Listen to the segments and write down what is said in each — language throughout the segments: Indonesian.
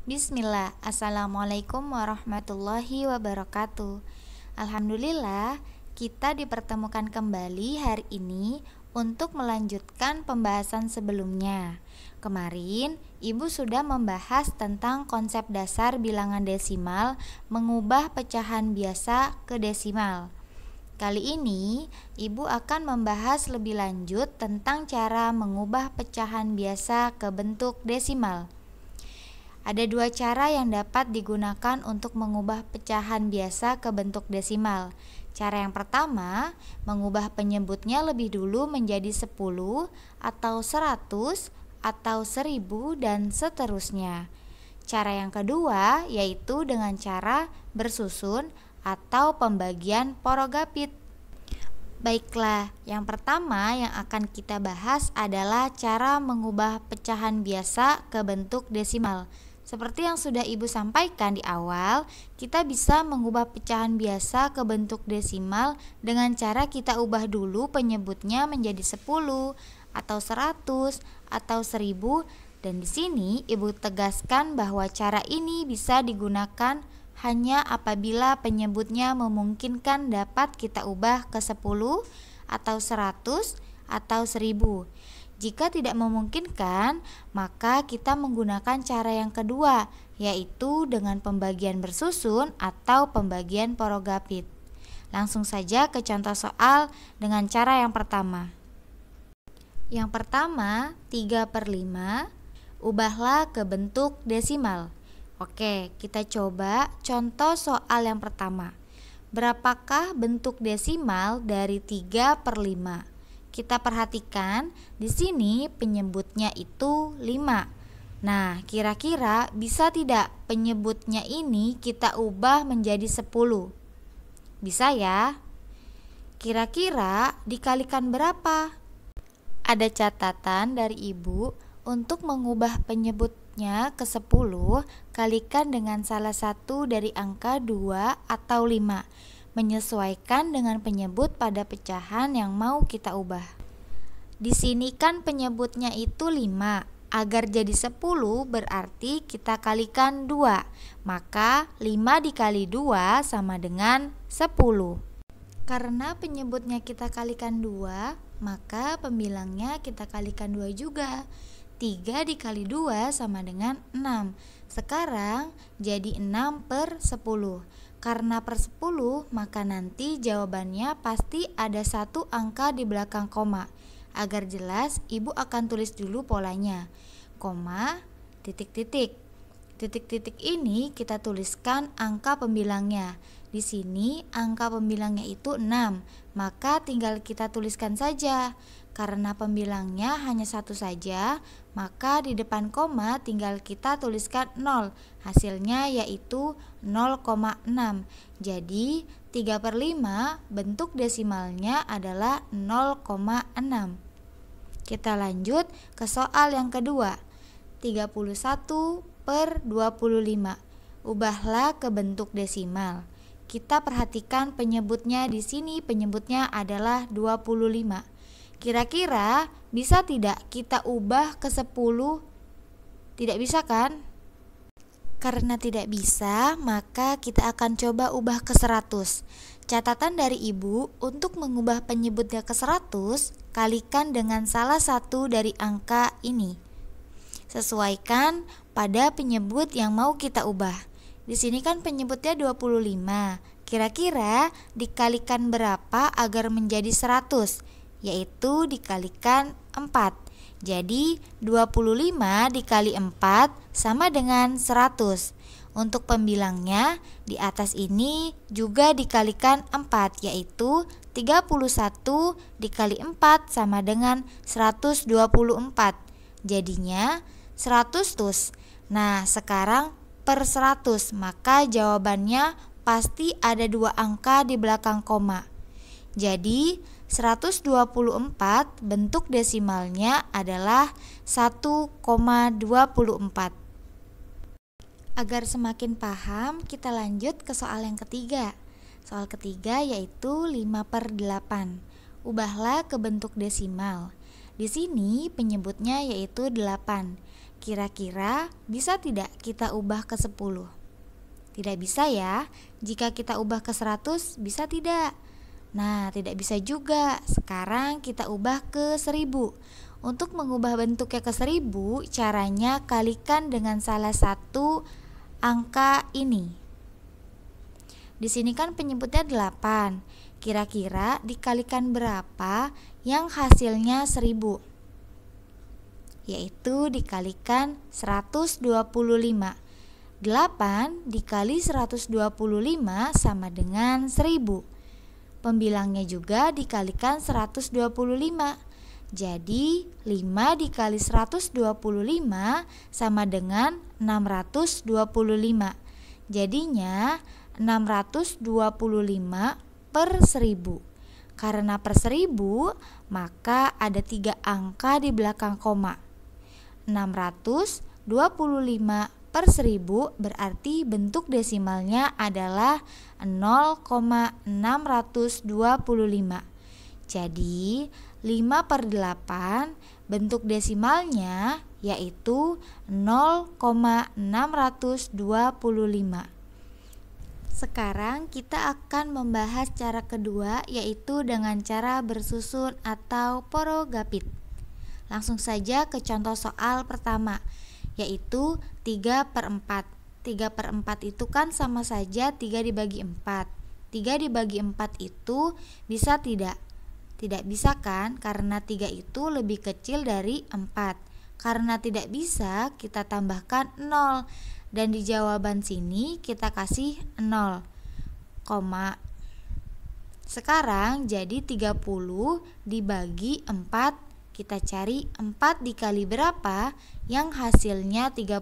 Bismillah, Assalamualaikum warahmatullahi wabarakatuh. Alhamdulillah, kita dipertemukan kembali hari ini untuk melanjutkan pembahasan sebelumnya. Kemarin, Ibu sudah membahas tentang konsep dasar bilangan desimal mengubah pecahan biasa ke desimal. Kali ini, Ibu akan membahas lebih lanjut tentang cara mengubah pecahan biasa ke bentuk desimal. Ada dua cara yang dapat digunakan untuk mengubah pecahan biasa ke bentuk desimal. Cara yang pertama, mengubah penyebutnya lebih dulu menjadi 10 atau 100 atau 1000 dan seterusnya. Cara yang kedua yaitu dengan cara bersusun atau pembagian porogapit. Baiklah, yang pertama yang akan kita bahas adalah cara mengubah pecahan biasa ke bentuk desimal. Seperti yang sudah Ibu sampaikan di awal, kita bisa mengubah pecahan biasa ke bentuk desimal dengan cara kita ubah dulu penyebutnya menjadi 10 atau 100 atau 1000, dan di sini Ibu tegaskan bahwa cara ini bisa digunakan hanya apabila penyebutnya memungkinkan dapat kita ubah ke 10 atau 100 atau 1000. Jika tidak memungkinkan, maka kita menggunakan cara yang kedua, yaitu dengan pembagian bersusun atau pembagian porogapit. Langsung saja ke contoh soal dengan cara yang pertama. Yang pertama, 3/5, ubahlah ke bentuk desimal. Oke, kita coba contoh soal yang pertama. Berapakah bentuk desimal dari 3/5? Kita perhatikan di sini penyebutnya itu 5. Nah, kira-kira bisa tidak penyebutnya ini kita ubah menjadi 10? Bisa ya? Kira-kira dikalikan berapa? Ada catatan dari Ibu untuk mengubah penyebutnya ke 10, kalikan dengan salah satu dari angka 2 atau 5. Menyesuaikan dengan penyebut pada pecahan yang mau kita ubah. Di sini kan penyebutnya itu 5. Agar jadi 10 berarti kita kalikan 2. Maka 5 dikali 2 sama dengan 10. Karena penyebutnya kita kalikan 2, maka pembilangnya kita kalikan 2 juga. 3 dikali 2 sama dengan 6. Sekarang jadi 6/10. Karena per 10, maka nanti jawabannya pasti ada satu angka di belakang koma. Agar jelas, Ibu akan tulis dulu polanya. Koma, titik-titik. Titik-titik ini kita tuliskan angka pembilangnya. Di sini angka pembilangnya itu 6, maka tinggal kita tuliskan saja. Karena pembilangnya hanya satu saja, maka di depan koma tinggal kita tuliskan 0. Hasilnya yaitu 0,6. Jadi 3/5 bentuk desimalnya adalah 0,6. Kita lanjut ke soal yang kedua. 31/25. Ubahlah ke bentuk desimal. Kita perhatikan penyebutnya di sini, penyebutnya adalah 25. Kira-kira bisa tidak kita ubah ke 10? Tidak bisa kan? Karena tidak bisa, maka kita akan coba ubah ke 100. Catatan dari Ibu, untuk mengubah penyebutnya ke 100, kalikan dengan salah satu dari angka ini. Sesuaikan pada penyebut yang mau kita ubah. Di sini kan penyebutnya 25. Kira-kira dikalikan berapa agar menjadi 100? Yaitu dikalikan 4. Jadi 25 dikali 4 sama dengan 100. Untuk pembilangnya di atas ini juga dikalikan 4, yaitu 31 dikali 4 sama dengan 124. Jadinya 100 tus. Nah, sekarang per 100, maka jawabannya pasti ada dua angka di belakang koma. Jadi 124 bentuk desimalnya adalah 1,24. Agar semakin paham, kita lanjut ke soal yang ketiga. Soal ketiga yaitu 5/8. Ubahlah ke bentuk desimal. Di sini penyebutnya yaitu 8. Kira-kira bisa tidak kita ubah ke 10? Tidak bisa ya. Jika kita ubah ke 100, bisa tidak? Nah, tidak bisa juga. Sekarang kita ubah ke 1000. Untuk mengubah bentuknya ke 1000, caranya kalikan dengan salah satu angka ini. Di sini kan penyebutnya 8. Kira-kira dikalikan berapa yang hasilnya 1000? Yaitu dikalikan 125. 8 dikali 125 sama dengan 1000. Pembilangnya juga dikalikan 125. Jadi 5 dikali 125 sama dengan 625. Jadinya 625 per 1000. Karena per 1000 maka ada 3 angka di belakang koma. 625 per 1000 berarti bentuk desimalnya adalah 0,625. Jadi 5 per 8 bentuk desimalnya yaitu 0,625. Sekarang kita akan membahas cara kedua, yaitu dengan cara bersusun atau porogapit. Langsung saja ke contoh soal pertama, yaitu 3 per 4. 3 per 4 itu kan sama saja 3 dibagi 4. 3 dibagi 4 itu bisa tidak? Tidak bisa kan? Karena 3 itu lebih kecil dari 4. Karena tidak bisa, kita tambahkan 0. Dan di jawaban sini kita kasih 0, koma. Sekarang jadi 30 dibagi 4. Kita cari 4 dikali berapa yang hasilnya 30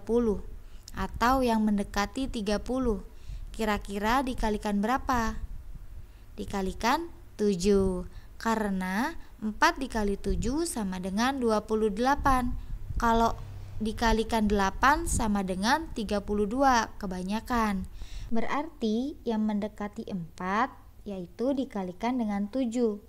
atau yang mendekati 30. Kira-kira dikalikan berapa? Dikalikan 7. Karena 4 dikali 7 sama dengan 28. Kalau dikalikan 8 sama dengan 32 kebanyakan. Berarti yang mendekati 4 yaitu dikalikan dengan 7.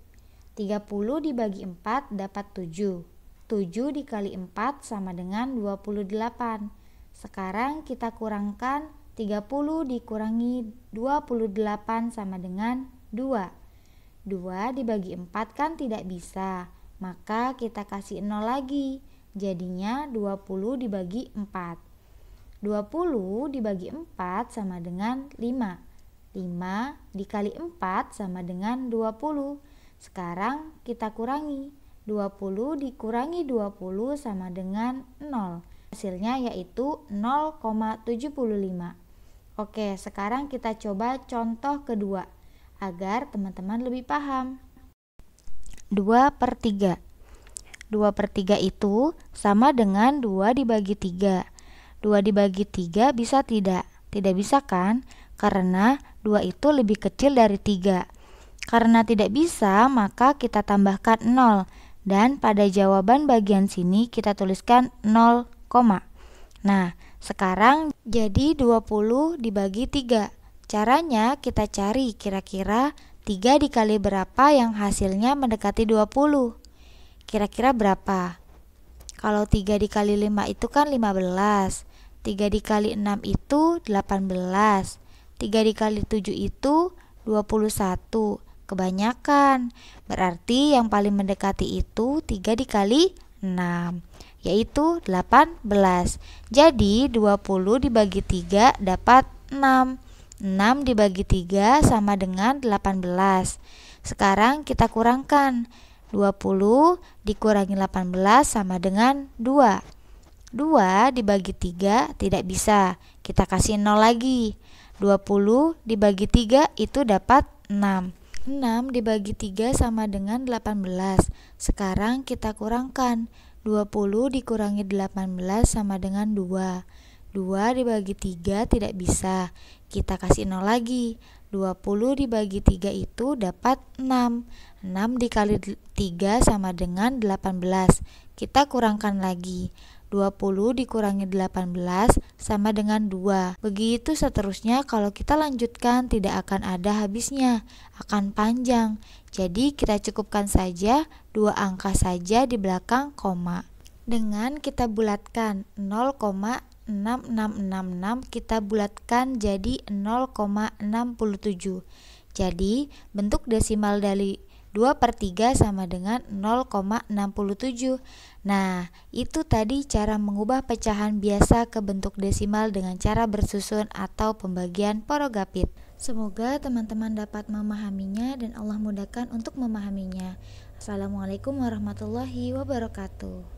30 dibagi 4 dapat 7. 7 dikali 4 sama dengan 28. Sekarang kita kurangkan 30 dikurangi 28 sama dengan 2. 2 dibagi 4 kan tidak bisa, maka kita kasih 0 lagi. Jadinya 20 dibagi 4. 20 dibagi 4 sama dengan 5. 5 dikali 4 sama dengan 20. Sekarang kita kurangi. 20 dikurangi 20 sama dengan 0. Hasilnya yaitu 0,75. Oke, sekarang kita coba contoh kedua agar teman-teman lebih paham. 2 per 3. 2 per 3 itu sama dengan 2 dibagi 3. 2 dibagi 3 bisa tidak? Tidak bisa kan? Karena 2 itu lebih kecil dari 3. Karena tidak bisa, maka kita tambahkan 0. Dan pada jawaban bagian sini kita tuliskan 0, koma. Nah, sekarang jadi 20 dibagi 3. Caranya kita cari kira-kira 3 dikali berapa yang hasilnya mendekati 20. Kira-kira berapa? Kalau 3 dikali 5 itu kan 15. 3 dikali 6 itu 18. 3 dikali 7 itu 21. Kebanyakan. Berarti yang paling mendekati itu 3 dikali 6, yaitu 18. Jadi 20 dibagi 3 dapat 6. 6 dibagi 3 sama dengan 18. Sekarang kita kurangkan. 20 dikurangi 18 sama dengan 2. 2 dibagi 3 tidak bisa. Kita kasih 0 lagi. 20 dibagi 3 itu dapat 6. 6 dibagi 3 sama dengan 18. Sekarang kita kurangkan. 20 dikurangi 18 sama dengan 2. 2 dibagi 3 tidak bisa. Kita kasih 0 lagi. 20 dibagi 3 itu dapat 6. 6 dikali 3 sama dengan 18. Kita kurangkan lagi. 20 dikurangi 18 sama dengan 2. Begitu seterusnya, kalau kita lanjutkan tidak akan ada habisnya, akan panjang. Jadi kita cukupkan saja 2 angka saja di belakang koma. Dengan kita bulatkan 0,6666 kita bulatkan jadi 0,67. Jadi bentuk desimal dari 2/3 sama dengan 0,67. Nah, itu tadi cara mengubah pecahan biasa ke bentuk desimal dengan cara bersusun atau pembagian porogapit. Semoga teman-teman dapat memahaminya dan Allah mudahkan untuk memahaminya. Assalamualaikum warahmatullahi wabarakatuh.